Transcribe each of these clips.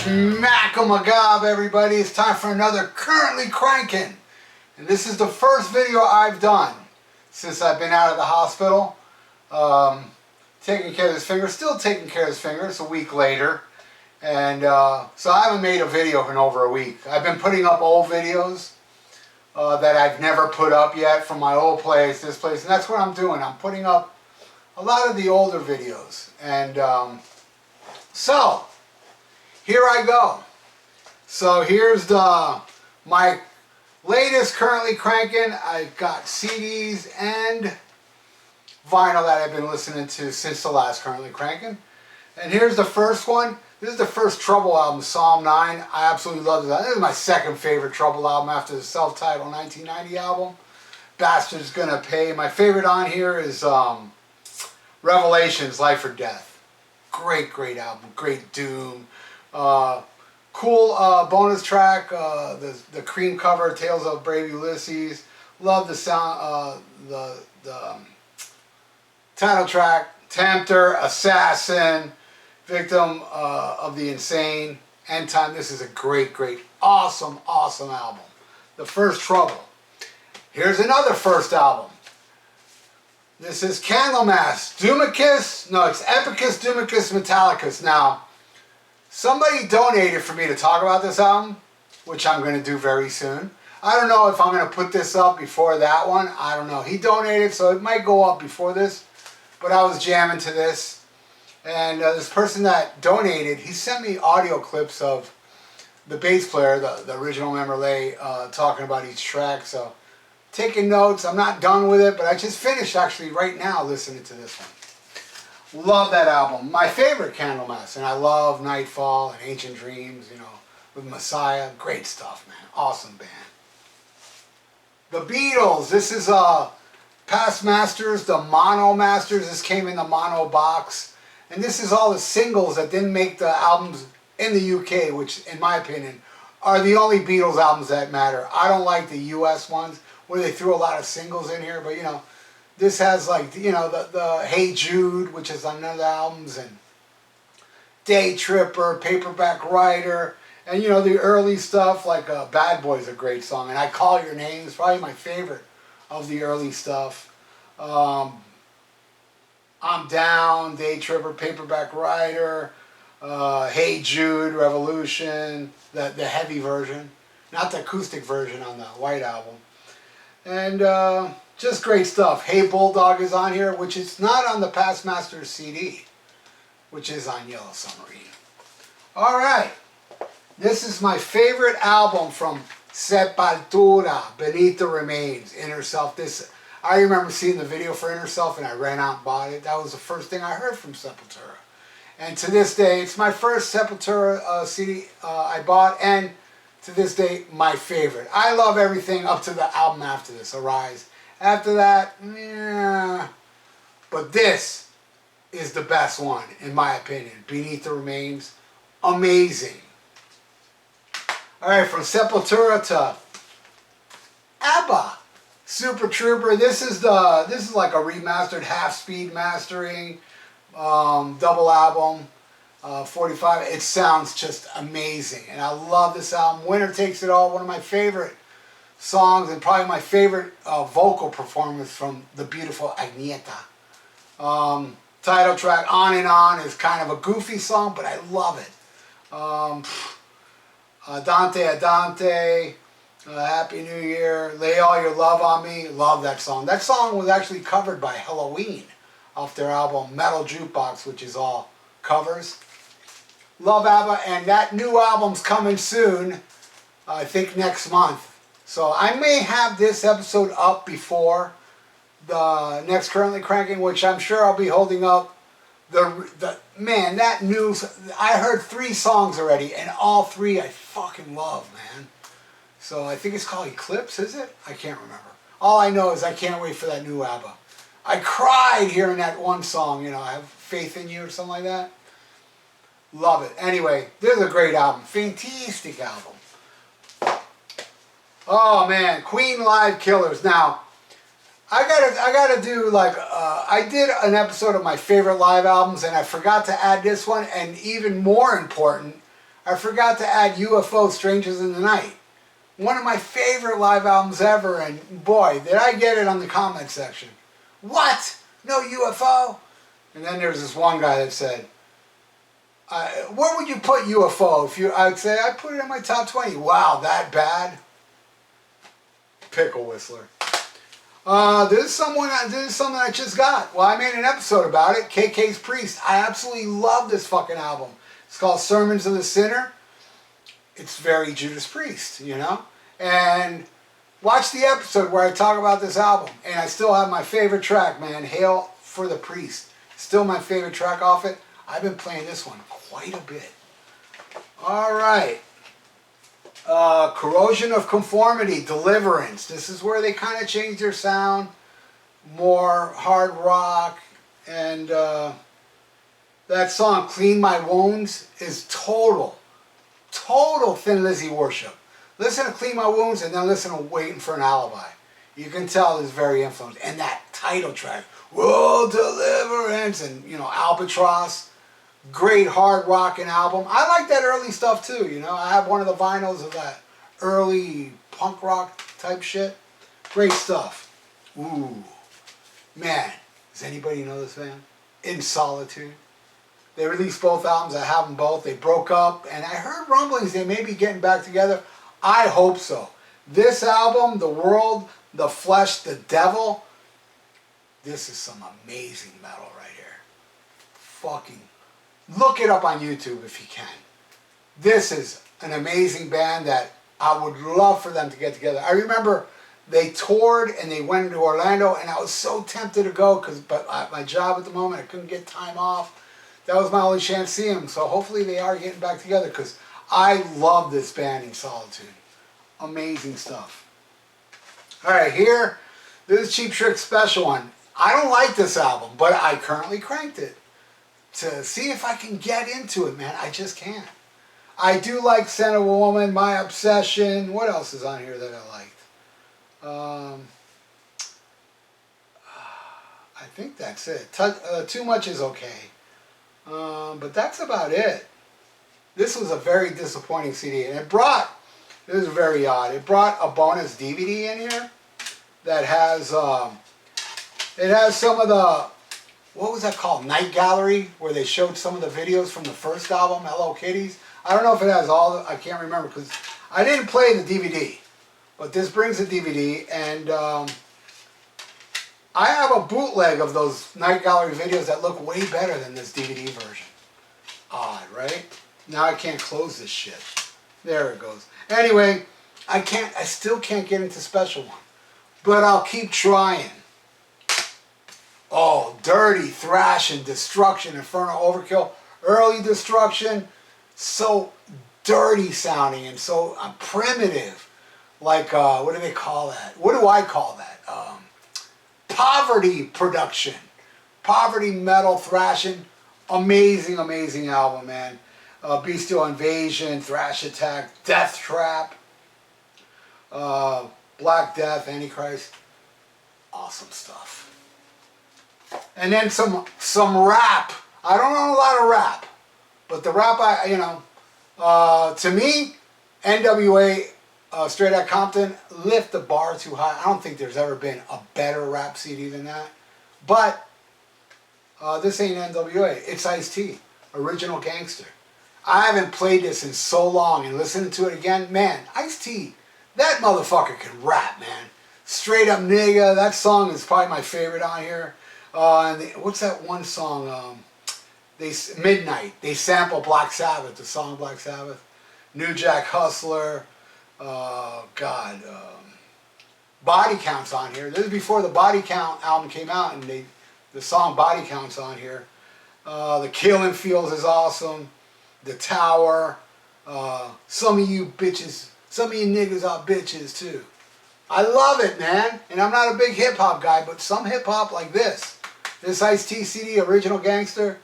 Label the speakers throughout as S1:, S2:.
S1: SHMACKEMAGOB, everybody. It's time for another Currently Cranking. And this is the first video I've done since I've been out of the hospital. Taking care of his finger, still taking care of his finger. It's a week later. And so I haven't made a video in over a week. I've been putting up old videos that I've never put up yet from my old place, this place. And that's what I'm doing. I'm putting up a lot of the older videos. And so here I go. So here's my latest Currently Cranking. I've got CDs and vinyl that I've been listening to since the last Currently Cranking. And here's the first one. This is the first Trouble album, Psalm 9. I absolutely love this. This is my second favorite Trouble album after the self-titled 1990 album. Bastard's Gonna Pay. My favorite on here is Revelations, Life or Death. Great, great album. Great doom. Cool bonus track. The cream cover, Tales of Brave Ulysses. Love the sound. The title track, Tempter, Assassin, Victim of the Insane, End Time. This is a great, great, awesome, awesome album. The first Trouble. Here's another first album. This is Candlemass, Doomicus, no, it's Epicus, Doomicus, Metallicus. Now, somebody donated for me to talk about this album, which I'm going to do very soon. I don't know if I'm going to put this up before that one. I don't know. He donated, so it might go up before this. But I was jamming to this. And this person that donated, he sent me audio clips of the bass player, the original member Lay, talking about each track. So, taking notes. I'm not done with it, but I just finished actually right now listening to this one. Love that album. My favorite Candlemass, and I love Nightfall and Ancient Dreams, you know, with Messiah. Great stuff, man. Awesome band. The Beatles. This is Past Masters, the Mono Masters. This came in the mono box. And this is all the singles that didn't make the albums in the UK, which, in my opinion, are the only Beatles albums that matter. I don't like the US ones, where they threw a lot of singles in here, but you know, this has like, you know, the Hey Jude, which is on none of the albums, and Day Tripper, Paperback Writer, and you know, the early stuff like Bad Boy's a great song, and I Call Your Name is probably my favorite of the early stuff. I'm Down, Day Tripper, Paperback Writer, Hey Jude, Revolution, the heavy version, not the acoustic version on the White Album. And just great stuff. Hey Bulldog is on here, which is not on the Past Masters CD, which is on Yellow Submarine. Alright, this is my favorite album from Sepultura, Beneath the Remains, Inner Self. This, I remember seeing the video for Inner Self and I ran out and bought it. That was the first thing I heard from Sepultura. And to this day, it's my first Sepultura CD I bought, and to this day, my favorite. I love everything up to the album after this, Arise. After that, yeah. But this is the best one, in my opinion. Beneath the Remains, amazing. Alright, from Sepultura to Abba, Super Trooper. This is like a remastered half-speed mastering, double album. 45. It sounds just amazing, and I love this album. Winner Takes It All, one of my favorite songs, and probably my favorite vocal performance from the beautiful Agneta. Title track, On and On, is kind of a goofy song, but I love it. Dante Adante, Happy New Year, Lay All Your Love on Me. Love that song. That song was actually covered by Halloween off their album Metal Jukebox, which is all covers. Love Abba, and that new album's coming soon, I think next month. So I may have this episode up before the next Currently Cranking, which I'm sure I'll be holding up. Man, that new, I heard 3 songs already, and all 3 I fucking love, man. So I think it's called Eclipse, is it? I can't remember. All I know is I can't wait for that new Abba. I cried hearing that one song, you know, I Have Faith in You or something like that. Love it. Anyway, this is a great album. Fantastic album. Oh man, Queen Live Killers. Now, I gotta do like I did an episode of my favorite live albums, and I forgot to add this one. And even more important, I forgot to add UFO Strangers in the Night. One of my favorite live albums ever, and boy, did I get it on the comment section. What? No UFO? And then there's this one guy that said, where would you put UFO? I'd say, I'd put it in my top 20. Wow, that bad? Pickle Whistler. This is something I just got. Well, I made an episode about it, KK's Priest. I absolutely love this fucking album. It's called Sermons of the Sinner. It's very Judas Priest, you know? And watch the episode where I talk about this album. And I still have my favorite track, man, Hail for the Priest. Still my favorite track off it. I've been playing this one quite a bit. All right. Corrosion of Conformity, Deliverance. This is where they kind of change their sound. More hard rock. And that song, Clean My Wounds, is total Thin Lizzy worship. Listen to Clean My Wounds and then listen to Waiting for an Alibi. You can tell it's very influenced. And that title track, Whoa, Deliverance, and, you know, Albatross. Great hard rocking album. I like that early stuff too, you know. I have one of the vinyls of that early punk rock type shit. Great stuff. Ooh. Man, does anybody know this band? In Solitude. They released both albums. I have them both. They broke up, and I heard rumblings they may be getting back together. I hope so. This album, The World, The Flesh, The Devil, this is some amazing metal right here. Fucking look it up on YouTube if you can. This is an amazing band that I would love for them to get together. I remember they toured and they went into Orlando, and I was so tempted to go but my job at the moment, I couldn't get time off. That was my only chance to see them. So hopefully they are getting back together because I love this band In Solitude. Amazing stuff. All right, here, this is Cheap Trick's special one. I don't like this album, but I currently cranked it to see if I can get into it, man. I just can't. I do like Scent of a Woman, My Obsession. What else is on here that I liked? I think that's it. Too Much is okay. But that's about it. This was a very disappointing CD. And this is very odd. It brought a bonus DVD in here that has, it has some of the, what was that called? Night Gallery, where they showed some of the videos from the first album, Hello Kitties. I don't know if it has all, I can't remember because I didn't play the DVD. But this brings a DVD, and I have a bootleg of those Night Gallery videos that look way better than this DVD version. Odd, right? Now I can't close this shit. There it goes. Anyway, I still can't get into Special One. But I'll keep trying. Oh, Dirty, Thrash, and Destruction, Inferno, Overkill. Early Destruction, so dirty sounding and so primitive. Like, what do they call that? What do I call that? Poverty production. Poverty metal thrashing. Amazing, amazing album, man. Bestial Invasion, Thrash Attack, Death Trap, Black Death, Antichrist. Awesome stuff. And then some rap. I don't know a lot of rap, but the rap, to me, NWA, Straight Outta Compton, lift the bar too high. I don't think there's ever been a better rap CD than that. But this ain't NWA. It's Ice-T, Original Gangster. I haven't played this in so long, and listening to it again, man, Ice-T, that motherfucker can rap, man. Straight Up Nigga, that song is probably my favorite on here. What's that one song? Midnight. They sample Black Sabbath, the song Black Sabbath. New Jack Hustler. Body Count's on here. This is before the Body Count album came out, and the song Body Count's on here. The Killing Fields is awesome. The Tower. Some of you bitches, some of you niggas are bitches too. I love it, man. And I'm not a big hip hop guy, but some hip hop like this Ice-T CD, Original Gangster,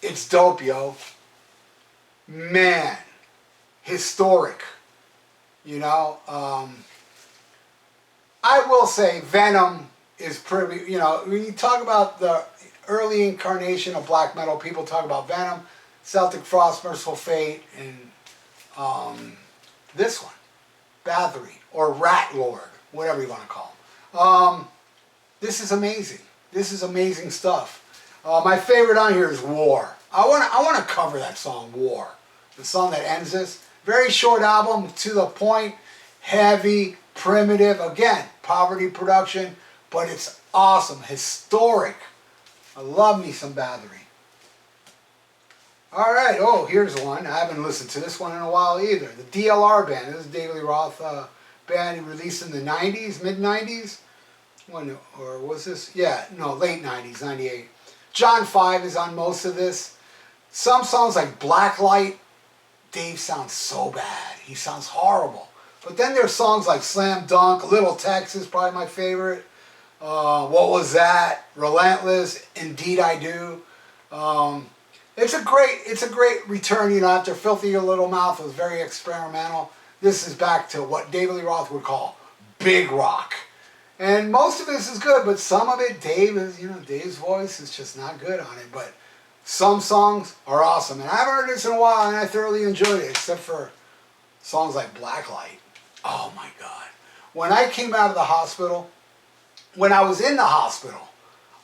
S1: it's dope, yo. Man, historic. You know, I will say Venom is pretty, when you talk about the early incarnation of black metal, people talk about Venom. Celtic Frost, Merciful Fate, and this one, Bathory, or Rat Lord, whatever you want to call him. This is amazing. This is amazing stuff. My favorite on here is War. I want to cover that song, War. The song that ends this. Very short album, to the point, heavy, primitive. Again, poverty production, but it's awesome, historic. I love me some Bathory. All right, oh, here's one. I haven't listened to this one in a while either. The DLR Band. This is David Lee Roth band he released in the 90s, mid-90s. When, or was this? Yeah, no, late 90s, 98. John 5 is on most of this. Some songs like Blacklight, Dave sounds so bad. He sounds horrible. But then there's songs like Slam Dunk, Little Texas, probably my favorite. What Was That? Relentless, Indeed I Do. It's a great return, you know, after Filthy Your Little Mouth was very experimental. This is back to what David Lee Roth would call big rock. And most of this is good, but some of it, Dave's voice is just not good on it. But some songs are awesome. And I haven't heard this in a while, and I thoroughly enjoyed it, except for songs like Blacklight. Oh my God. When I came out of the hospital, when I was in the hospital,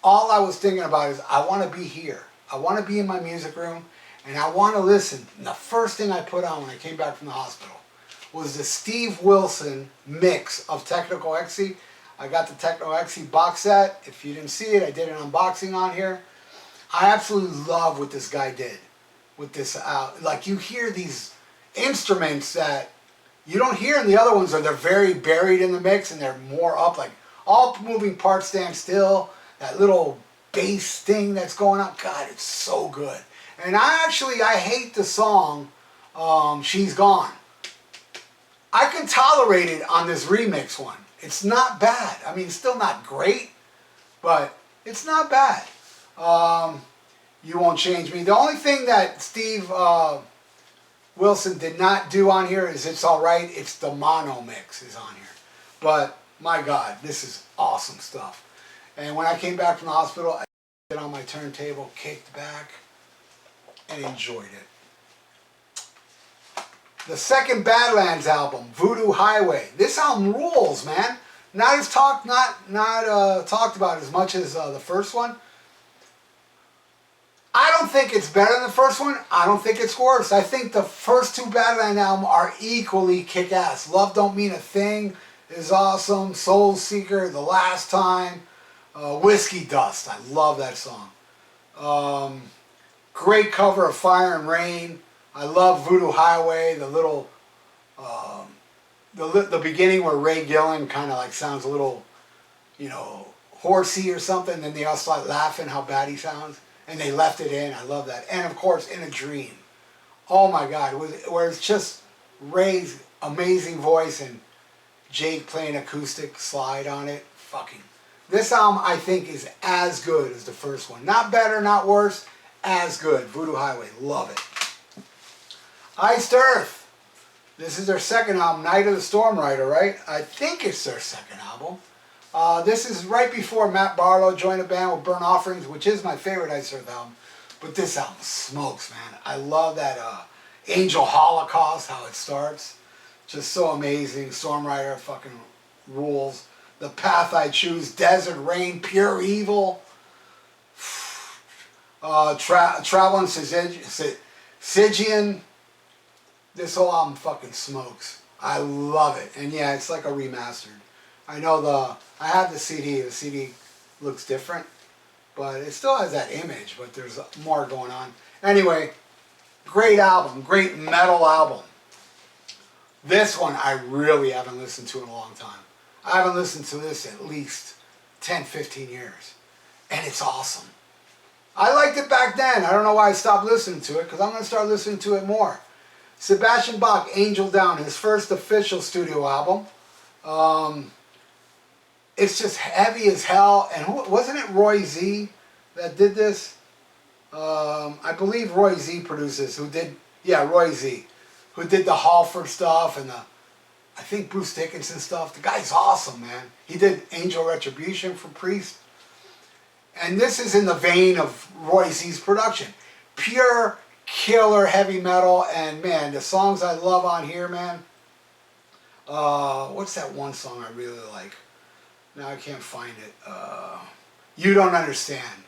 S1: all I was thinking about is, I want to be here. I want to be in my music room, and I want to listen. And the first thing I put on when I came back from the hospital was the Steve Wilson mix of Technical XC. I got the Techno XC box set. If you didn't see it, I did an unboxing on here. I absolutely love what this guy did with this. Like, you hear these instruments that you don't hear in the other ones, or they're very buried in the mix and they're more up, like all moving parts stand still. That little bass thing that's going on. God, it's so good. And I hate the song She's Gone. I can tolerate it on this remix one. It's not bad. I mean, it's still not great, but it's not bad. You Won't Change Me. The only thing that Steve Wilson did not do on here is It's Alright. It's the mono mix is on here. But, my God, this is awesome stuff. And when I came back from the hospital, I put it on my turntable, kicked back, and enjoyed it. The second Badlands album, Voodoo Highway. This album rules, man. Not talked about as much as the first one. I don't think it's better than the first one. I don't think it's worse. I think the first two Badlands albums are equally kick-ass. Love Don't Mean a Thing is awesome. Soul Seeker, The Last Time. Whiskey Dust. I love that song. Great cover of Fire and Rain. I love Voodoo Highway, the little, the beginning where Ray Gillen kind of like sounds a little, you know, horsey or something. Then they all start laughing how bad he sounds. And they left it in. I love that. And of course, In a Dream. Oh my God. Where it's just Ray's amazing voice and Jake playing acoustic slide on it. Fucking. This album, I think, is as good as the first one. Not better, not worse. As good. Voodoo Highway. Love it. Iced Earth. This is their second album, Night of the Storm Rider, right? I think it's their second album. This is right before Matt Barlow joined a band with Burnt Offerings, which is my favorite Iced Earth album. But this album smokes, man. I love that Angel Holocaust, how it starts. Just so amazing. Storm Rider fucking rules. The Path I Choose, Desert Rain, Pure Evil. Traveling Stygian. This whole album fucking smokes. I love it. And yeah, it's like a remastered. I know I have the CD. The CD looks different, but it still has that image, but there's more going on. Anyway, great album. Great metal album. This one I really haven't listened to in a long time. I haven't listened to this at least 10, 15 years. And it's awesome. I liked it back then. I don't know why I stopped listening to it, because I'm going to start listening to it more. Sebastian Bach, Angel Down, his first official studio album. It's just heavy as hell. And wasn't it Roy Z that did this? I believe Roy Z produced this. Roy Z. Who did the Halford stuff and I think Bruce Dickinson stuff. The guy's awesome, man. He did Angel Retribution for Priest. And this is in the vein of Roy Z's production. Pure killer heavy metal, and man, the songs I love on here, man. What's that one song I really like? Now I can't find it. You Don't Understand.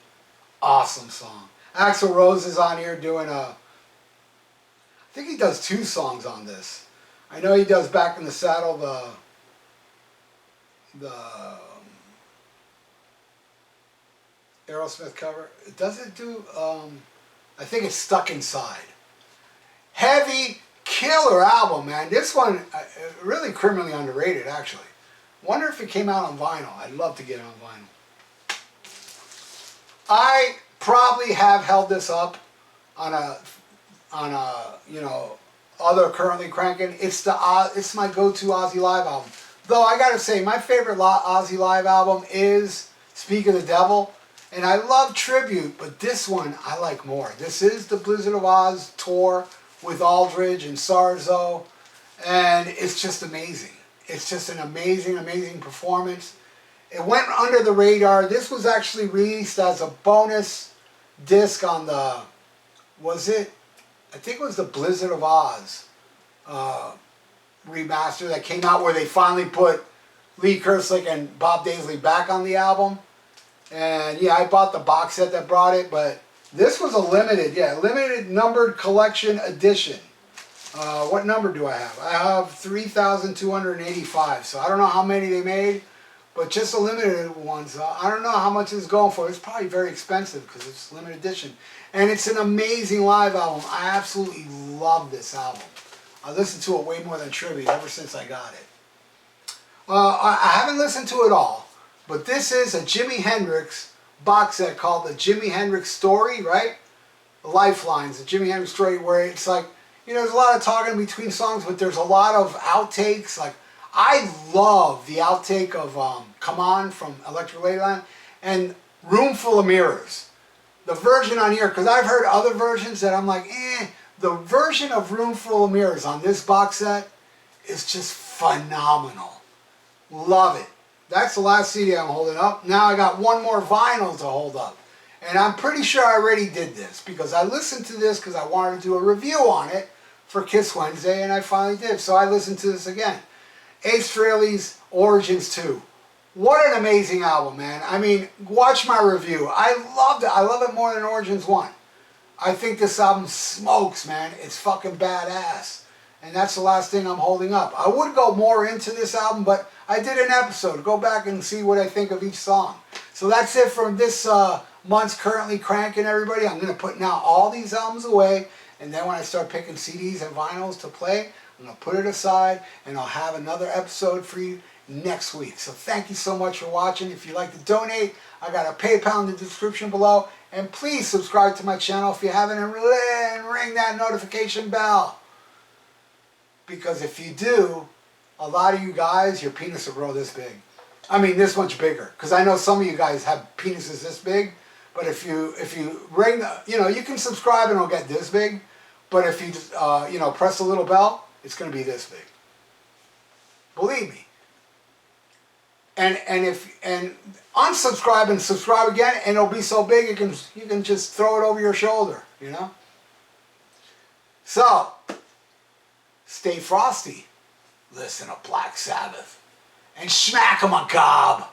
S1: Awesome song. Axl Rose is on here doing I think he does 2 songs on this. I know he does Back in the Saddle, the Aerosmith cover. Does it do, I think it's Stuck Inside. Heavy, killer album, man. This one, really criminally underrated, actually. Wonder if it came out on vinyl. I'd love to get it on vinyl. I probably have held this up on a you know, other currently cranking. It's my go-to Ozzy live album. Though I gotta say, my favorite Ozzy live album is Speak of the Devil, and I love Tribute, but this one I like more. This is the Blizzard of Oz tour with Aldridge and Sarzo, and it's just amazing. It's just an amazing, amazing performance. It went under the radar. This was actually released as a bonus disc on the, I think it was the Blizzard of Oz remaster that came out, where they finally put Lee Kerslake and Bob Daisley back on the album. And yeah, I bought the box set that brought it, but this was a limited numbered collection edition. What number do I have? I have 3,285, so I don't know how many they made, but just a limited one. So I don't know how much it's going for. It's probably very expensive because it's limited edition. And it's an amazing live album. I absolutely love this album. I listened to it way more than Tribute ever since I got it. I haven't listened to it all, but this is a Jimi Hendrix box set called the Jimi Hendrix Story, right? The Lifelines, the Jimi Hendrix Story, where it's like, you know, there's a lot of talking between songs, but there's a lot of outtakes. Like, I love the outtake of Come On from Electric Ladyland and Room Full of Mirrors. The version on here, because I've heard other versions that I'm like, eh. The version of Room Full of Mirrors on this box set is just phenomenal. Love it. That's the last CD I'm holding up. Now I got one more vinyl to hold up. And I'm pretty sure I already did this, because I listened to this because I wanted to do a review on it for Kiss Wednesday, and I finally did. So I listened to this again. Ace Frehley's Origins 2. What an amazing album, man. I mean, watch my review. I loved it. I love it more than Origins 1. I think this album smokes, man. It's fucking badass. And that's the last thing I'm holding up. I would go more into this album, but I did an episode. Go back and see what I think of each song. So that's it from this month's Currently Cranking, everybody. I'm going to put now all these albums away, and then when I start picking CDs and vinyls to play, I'm going to put it aside, and I'll have another episode for you next week. So thank you so much for watching. If you'd like to donate, I got a PayPal in the description below. And please subscribe to my channel if you haven't, and ring that notification bell. Because if you do, a lot of you guys, your penis will grow this big. I mean, this much bigger. Because I know some of you guys have penises this big. But if you ring, you can subscribe and it'll get this big. But if you, press the little bell, it's going to be this big. Believe me. And unsubscribe and subscribe again, and it'll be so big you can just throw it over your shoulder, you know. So stay frosty, listen to Black Sabbath, and SHMACKEMAGOB.